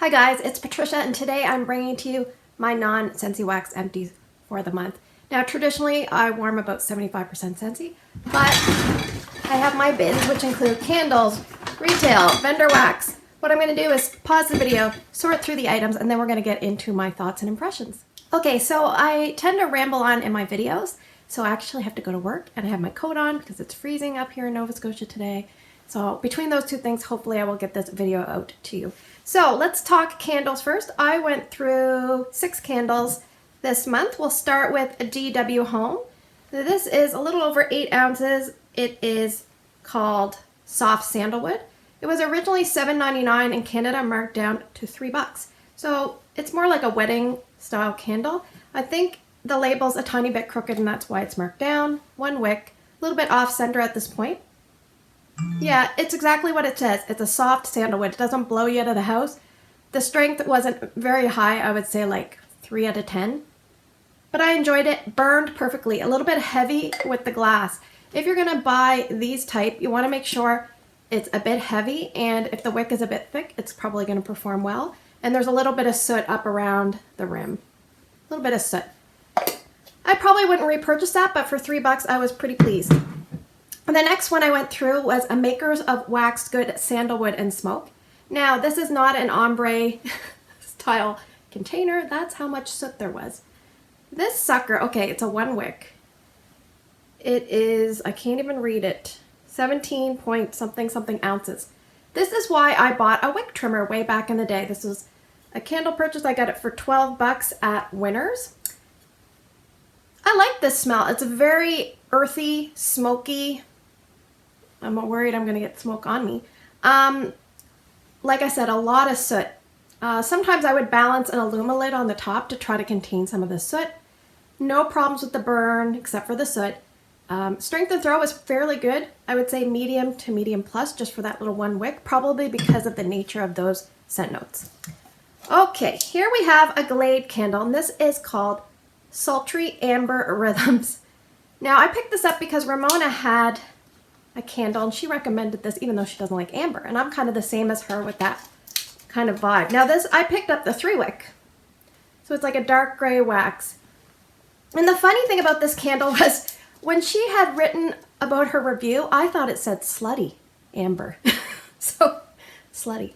Hi guys, it's Patricia and today I'm bringing to you my non-Scentsy wax empties for the month. Now traditionally I warm about 75% Scentsy, but I have my bins which include candles, retail, vendor wax. What I'm going to do is pause the video, sort through the items, and then we're going to get into my thoughts and impressions. Okay, so I tend to ramble on in my videos, so I actually have to go to work and I have my coat on because it's freezing up here in Nova Scotia today. So between those two things, hopefully I will get this video out to you. So let's talk candles first. I went through 6 candles this month. We'll start with a GW Home. This is a little over 8 ounces. It is called Soft Sandalwood. It was originally $7.99 in Canada, marked down to $3. So it's more like a wedding style candle. I think the label's a tiny bit crooked and that's why it's marked down. 1 wick, a little bit off center at this point. Yeah, it's exactly what it says. It's a soft sandalwood. It doesn't blow you out of the house. The strength wasn't very high. I would say like 3 out of 10. But I enjoyed it. Burned perfectly. A little bit heavy with the glass. If you're going to buy these type, you want to make sure it's a bit heavy. And if the wick is a bit thick, it's probably going to perform well. And there's a little bit of soot up around the rim. A little bit of soot. I probably wouldn't repurchase that, but for $3 I was pretty pleased. And the next one I went through was a Makers of Waxed Good Sandalwood and Smoke. Now, this is not an ombre style container. That's how much soot there was. This sucker, okay, it's a 1 wick. It is, I can't even read it, 17 point something ounces. This is why I bought a wick trimmer way back in the day. This was a candle purchase. I got it for $12 at Winners. I like this smell. It's very earthy, smoky. I'm worried I'm going to get smoke on me. Like I said, a lot of soot. Sometimes I would balance an aluma lid on the top to try to contain some of the soot. No problems with the burn except for the soot. Strength and throw is fairly good. I would say medium to medium plus just for that little 1 wick, probably because of the nature of those scent notes. Okay, here we have a Glade candle, and this is called Sultry Amber Rhythms. Now, I picked this up because Ramona had a candle and she recommended this even though she doesn't like amber, and I'm kind of the same as her with that kind of vibe. Now this, I picked up the 3 wick, so it's like a dark gray wax. And the funny thing about this candle was when she had written about her review, I thought it said slutty amber. So slutty.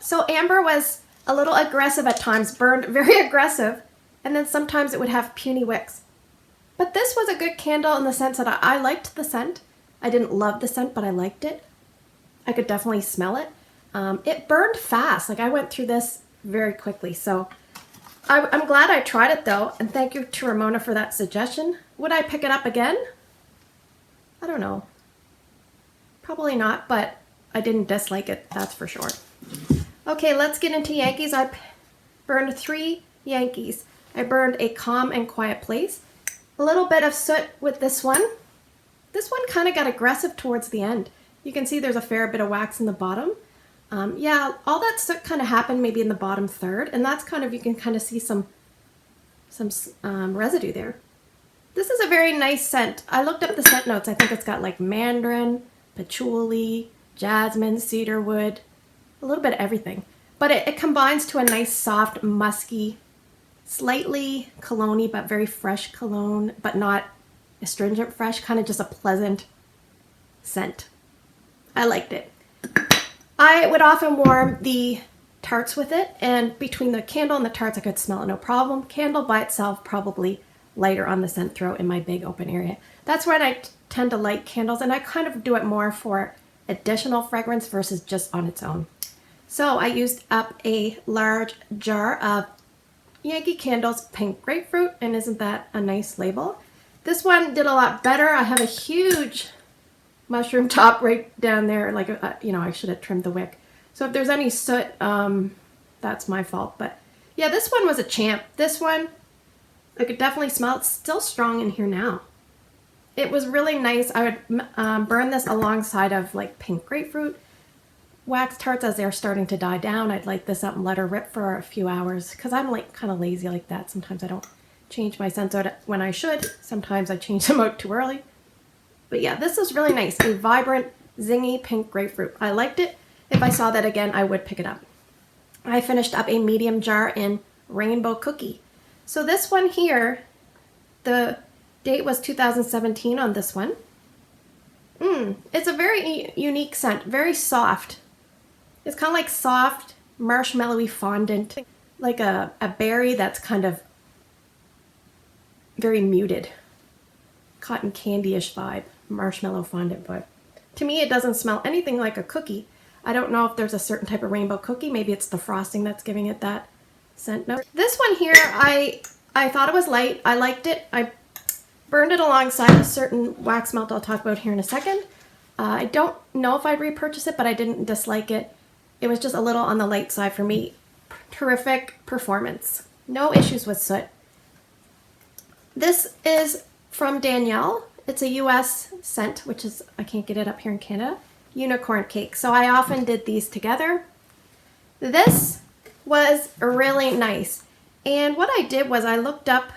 So amber was a little aggressive at times, burned very aggressive, and then sometimes it would have puny wicks. But this was a good candle in the sense that I liked the scent. I didn't love the scent, but I liked it. I could definitely smell it. It burned fast. Like I went through this very quickly. So I'm glad I tried it though. And thank you to Ramona for that suggestion. Would I pick it up again? I don't know. Probably not, but I didn't dislike it. That's for sure. Okay, let's get into Yankees. I burned 3 Yankees. I burned a Calm and Quiet Place. A little bit of soot with this one. This one kind of got aggressive towards the end. You can see there's a fair bit of wax in the bottom. Yeah, all that soot kind of happened maybe in the bottom third, and that's kind of, you can kind of see some residue there. This is a very nice scent. I looked up the scent notes. I think it's got like mandarin, patchouli, jasmine, cedarwood, a little bit of everything. But it combines to a nice, soft, musky, slightly cologne-y, but very fresh cologne, but not astringent fresh, kind of just a pleasant scent. I liked it. I would often warm the tarts with it, and between the candle and the tarts I could smell it no problem. Candle by itself probably lighter on the scent throw in my big open area. That's when I tend to light candles, and I kind of do it more for additional fragrance versus just on its own. So I used up a large jar of Yankee Candles Pink Grapefruit, and isn't that a nice label? This one did a lot better. I have a huge mushroom top right down there. Like, you know, I should have trimmed the wick. So if there's any soot, that's my fault. But yeah, this one was a champ. This one, I could definitely smell it's still strong in here now. It was really nice. I would burn this alongside of like Pink Grapefruit wax tarts as they're starting to die down. I'd light this up and let her rip for a few hours because I'm like kind of lazy like that. Sometimes I don't change my scents out when I should. Sometimes I change them out too early. But yeah, this is really nice. A vibrant, zingy pink grapefruit. I liked it. If I saw that again, I would pick it up. I finished up a medium jar in Rainbow Cookie. So this one here, the date was 2017 on this one. It's a very unique scent, very soft. It's kind of like soft, marshmallowy fondant, like a berry that's kind of very muted. Cotton candy-ish vibe, marshmallow fondant vibe. To me, it doesn't smell anything like a cookie. I don't know if there's a certain type of rainbow cookie. Maybe it's the frosting that's giving it that scent note. This one here, I thought it was light. I liked it. I burned it alongside a certain wax melt I'll talk about here in a second. I don't know if I'd repurchase it, but I didn't dislike it. It was just a little on the light side for me. Terrific performance. No issues with soot. This is from Danielle. It's a US scent, which is, I can't get it up here in Canada. Unicorn cake. So I often did these together. This was really nice. And what I did was I looked up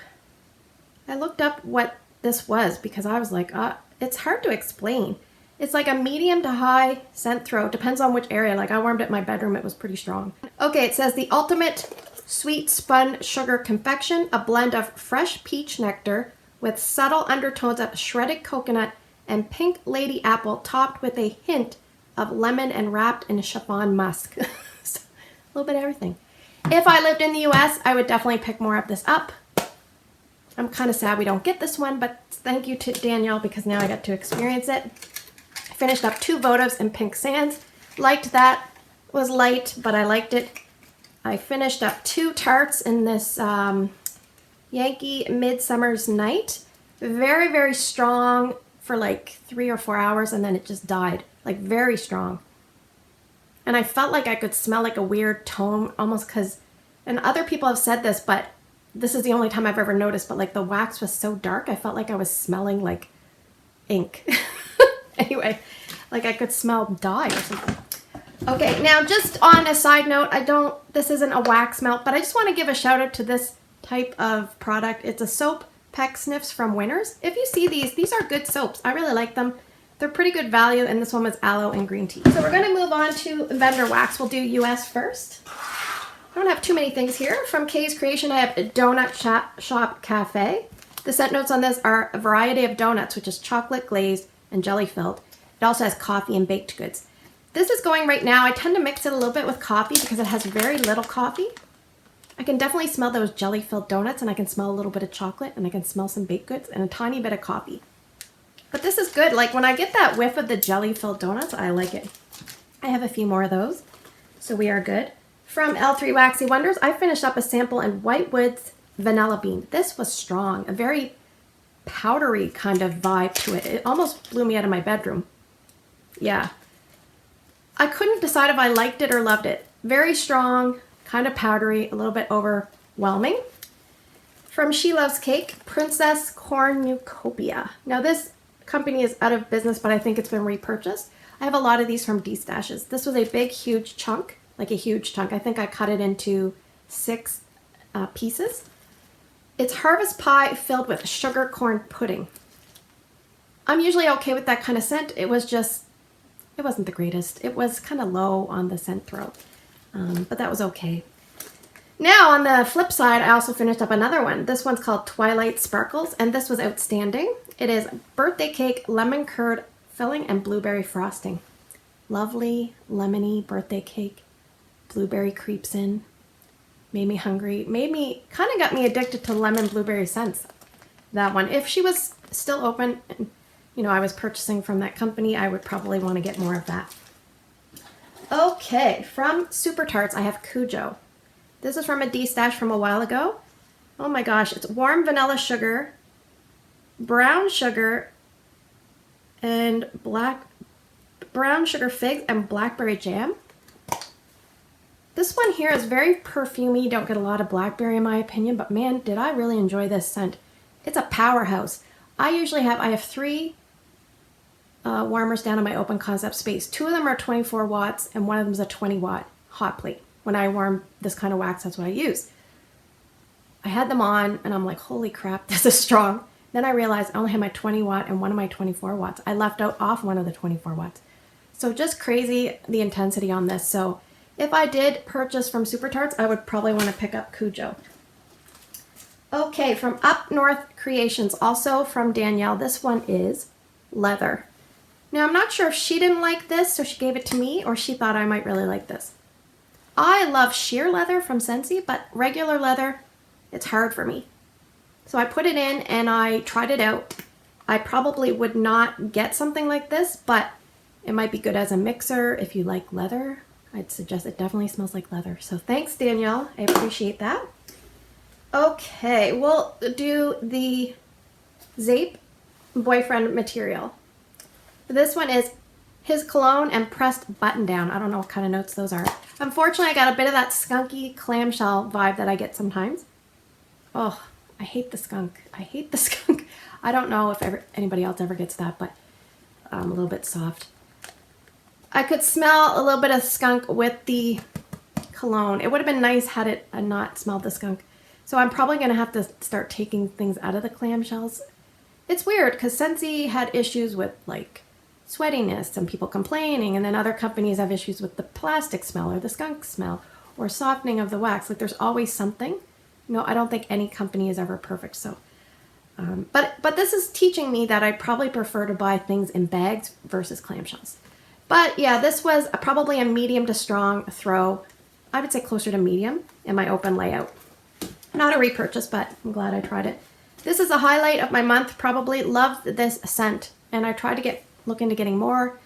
what this was because I was like, it's hard to explain. It's like a medium to high scent throw. Depends on which area. Like I warmed it in my bedroom. It was pretty strong. Okay, it says the ultimate sweet spun sugar confection, a blend of fresh peach nectar with subtle undertones of shredded coconut and pink lady apple topped with a hint of lemon and wrapped in chiffon musk. A little bit of everything. If I lived in the US, I would definitely pick more of this up. I'm kind of sad we don't get this one, but thank you to Danielle because now I got to experience it. I finished up 2 votives in Pink Sands. Liked that. It was light, but I liked it. I finished up 2 tarts in this Yankee Midsummer's Night. Very, very strong for like 3 or 4 hours, and then it just died. Like very strong. And I felt like I could smell like a weird tone almost because, and other people have said this, but this is the only time I've ever noticed, but like the wax was so dark, I felt like I was smelling like ink. Anyway, like I could smell dye or something. Okay, now just on a side note, this isn't a wax melt, but I just want to give a shout out to this type of product. It's a soap, Peck Sniffs from Winners. If you see these are good soaps. I really like them. They're pretty good value, and this one was aloe and green tea. So we're going to move on to vendor wax. We'll do US first. I don't have too many things here. From Kay's Creation, I have a Doughnut Shop Cafe. The scent notes on this are a variety of donuts, which is chocolate glazed and jelly filled. It also has coffee and baked goods. This is going right now. I tend to mix it a little bit with coffee because it has very little coffee. I can definitely smell those jelly filled donuts, and I can smell a little bit of chocolate, and I can smell some baked goods and a tiny bit of coffee. But this is good. Like when I get that whiff of the jelly filled donuts, I like it. I have a few more of those, so we are good. From L3 Waxy Wonders, I finished up a sample in White Woods Vanilla Bean. This was strong, a very powdery kind of vibe to it. It almost blew me out of my bedroom. Yeah. I couldn't decide if I liked it or loved it. Very strong, kind of powdery, a little bit overwhelming. From She Loves Cake, Princess Cornucopia. Now this company is out of business, but I think it's been repurchased. I have a lot of these from D-Stashes. This was a big, huge chunk, like a huge chunk. I think I cut it into 6 pieces. It's harvest pie filled with sugar corn pudding. I'm usually okay with that kind of scent. It wasn't the greatest. It was kind of low on the scent throw, but that was okay. Now on the flip side, I also finished up another one. This one's called Twilight Sparkles, and this was outstanding. It is birthday cake, lemon curd filling, and blueberry frosting. Lovely, lemony birthday cake. Blueberry creeps in. Made me hungry. Kind of got me addicted to lemon blueberry scents. That one. If she was still open and, I was purchasing from that company, I would probably want to get more of that. Okay, from Supertarts, I have Cujo. This is from a D-Stash from a while ago. Oh my gosh, it's warm vanilla sugar, brown sugar, and brown sugar figs and blackberry jam. This one here is very perfumey. Don't get a lot of blackberry in my opinion, but man, did I really enjoy this scent. It's a powerhouse. I have 3 warmers down in my open concept space. 2 of them are 24 watts and one of them is a 20 watt hot plate. When I warm this kind of wax, that's what I use. I had them on and I'm like, holy crap, this is strong. Then I realized I only had my 20 watt and one of my 24 watts. I left off one of the 24 watts. So just crazy the intensity on this. So if I did purchase from Supertarts, I would probably want to pick up Cujo. Okay, from Up North Kreations, also from Danielle. This one is leather. Now, I'm not sure if she didn't like this, so she gave it to me, or she thought I might really like this. I love sheer leather from Scentsy, but regular leather, it's hard for me. So I put it in and I tried it out. I probably would not get something like this, but it might be good as a mixer if you like leather. I'd suggest it definitely smells like leather. So thanks, Danielle. I appreciate that. Okay, we'll do the Zeep boyfriend material. This one is his cologne and pressed button down. I don't know what kind of notes those are. Unfortunately, I got a bit of that skunky clamshell vibe that I get sometimes. Oh, I hate the skunk. I hate the skunk. I don't know if anybody else ever gets that, but a little bit soft. I could smell a little bit of skunk with the cologne. It would have been nice had it not smelled the skunk. So I'm probably going to have to start taking things out of the clamshells. It's weird because Scentsy had issues with like sweatiness and people complaining, and then other companies have issues with the plastic smell or the skunk smell or softening of the wax. Like there's always something. No, I don't think any company is ever perfect. So, but this is teaching me that I probably prefer to buy things in bags versus clamshells. But yeah, this was probably a medium to strong throw. I would say closer to medium in my open layout. Not a repurchase, but I'm glad I tried it. This is a highlight of my month. Probably loved this scent, and I tried to look into getting more.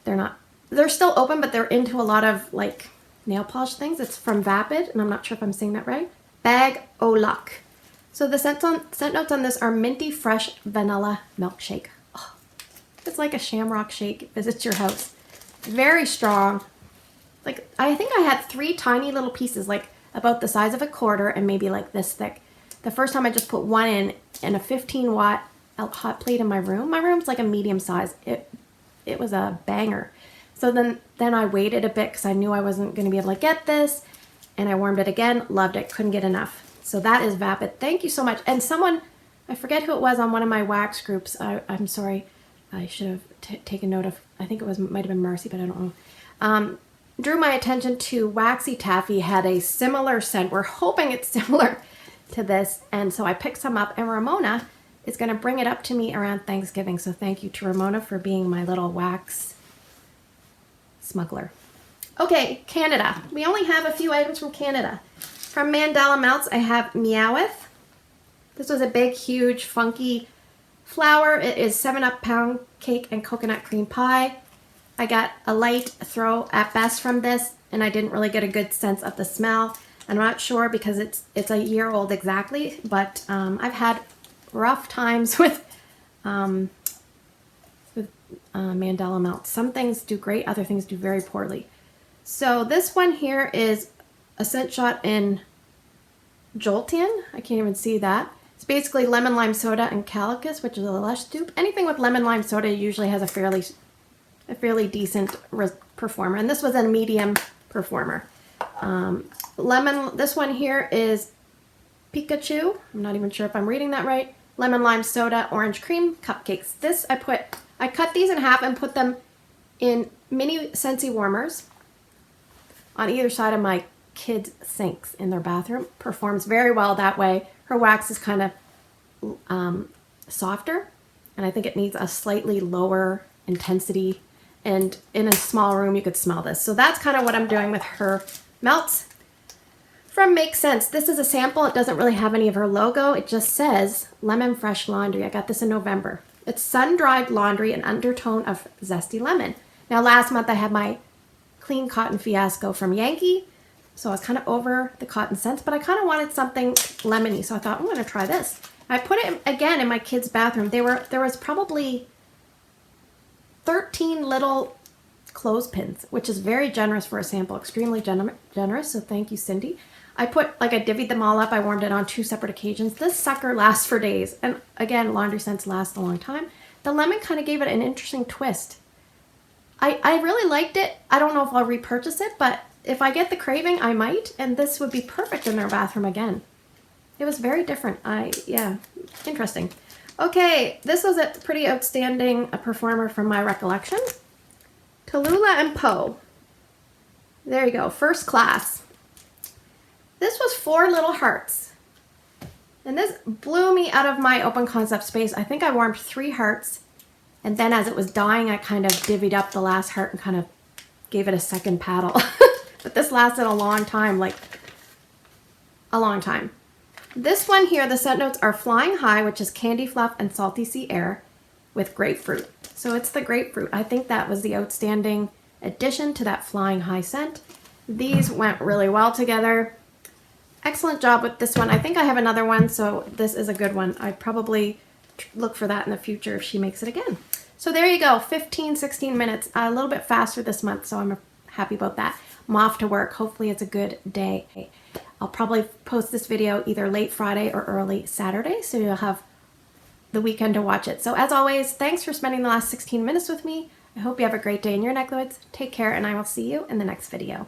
They're still open, but they're into a lot of like nail polish things. It's from Vapid, and I'm not sure if I'm saying that right. Bag O' Luck. So the scent notes on this are minty fresh vanilla milkshake. Oh, it's like a shamrock shake visits your house. Very strong. Like I think I had 3 tiny little pieces, like about the size of a quarter and maybe like this thick. The first time I just put one in a 15-watt hot plate in my room. My room's like a medium size. It was a banger. So then I waited a bit because I knew I wasn't going to be able to get this, and I warmed it again. Loved it. Couldn't get enough. So that is Vapid. Thank you so much. And someone, I forget who it was on one of my wax groups. I'm sorry. I should have taken note of. I think might have been Marcy, but I don't know. Drew my attention to Waxy Taffy had a similar scent. We're hoping it's similar to this, and so I picked some up, and Ramona is going to bring it up to me around Thanksgiving. So thank you to Ramona for being my little wax smuggler. Okay, Canada. We only have a few items from Canada. From Mandala Melts, I have Meowth. This was a big, huge, funky flower. It is 7-Up pound cake and coconut cream pie. I got a light throw at best from this, and I didn't really get a good sense of the smell. I'm not sure because it's a year old exactly, but I've had rough times with Mandala Melt. Some things do great, other things do very poorly. So this one here is a scent shot in Jolteon. I can't even see that. It's basically lemon lime soda and calicus, which is a lush dupe. Anything with lemon lime soda usually has a fairly decent performer, and this was a medium performer. This one here is Pikachu. I'm not even sure if I'm reading that right. Lemon lime soda, orange cream cupcakes. I cut these in half and put them in mini Scentsy warmers on either side of my kids' sinks in their bathroom. Performs very well that way. Her wax is kind of softer, and I think it needs a slightly lower intensity. And in a small room, you could smell this. So that's kind of what I'm doing with her melts. From Make Sense, this is a sample. It doesn't really have any of her logo. It just says Lemon Fresh Laundry. I got this in November. It's sun-dried laundry, an undertone of zesty lemon. Now, last month I had my clean cotton fiasco from Yankee. So I was kind of over the cotton scents, but I kind of wanted something lemony. So I thought, I'm going to try this. I put it again in my kids' bathroom. There was probably 13 little clothespins, which is very generous for a sample, extremely generous. So thank you, Cindy. I divvied them all up. I warmed it on 2 separate occasions. This sucker lasts for days. And again, laundry scents last a long time. The lemon kind of gave it an interesting twist. I really liked it. I don't know if I'll repurchase it, but if I get the craving, I might. And this would be perfect in their bathroom again. It was very different. Yeah, interesting. Okay, this was a pretty outstanding performer from my recollection. Talulah and Poe. There you go, First Class. This was 4 little hearts. And this blew me out of my open concept space. I think I warmed 3 hearts. And then as it was dying, I kind of divvied up the last heart and kind of gave it a second paddle. But this lasted a long time, like a long time. This one here, the scent notes are Flying High, which is candy fluff and salty sea air with grapefruit. So it's the grapefruit. I think that was the outstanding addition to that Flying High scent. These went really well together. Excellent job with this one. I think I have another one, so this is a good one. I probably look for that in the future if she makes it again. So there you go, 15, 16 minutes, a little bit faster this month, so I'm happy about that. I'm off to work. Hopefully it's a good day. I'll probably post this video either late Friday or early Saturday, so you'll have the weekend to watch it. So as always, thanks for spending the last 16 minutes with me. I hope you have a great day in your neck of the woods. Take care, and I will see you in the next video.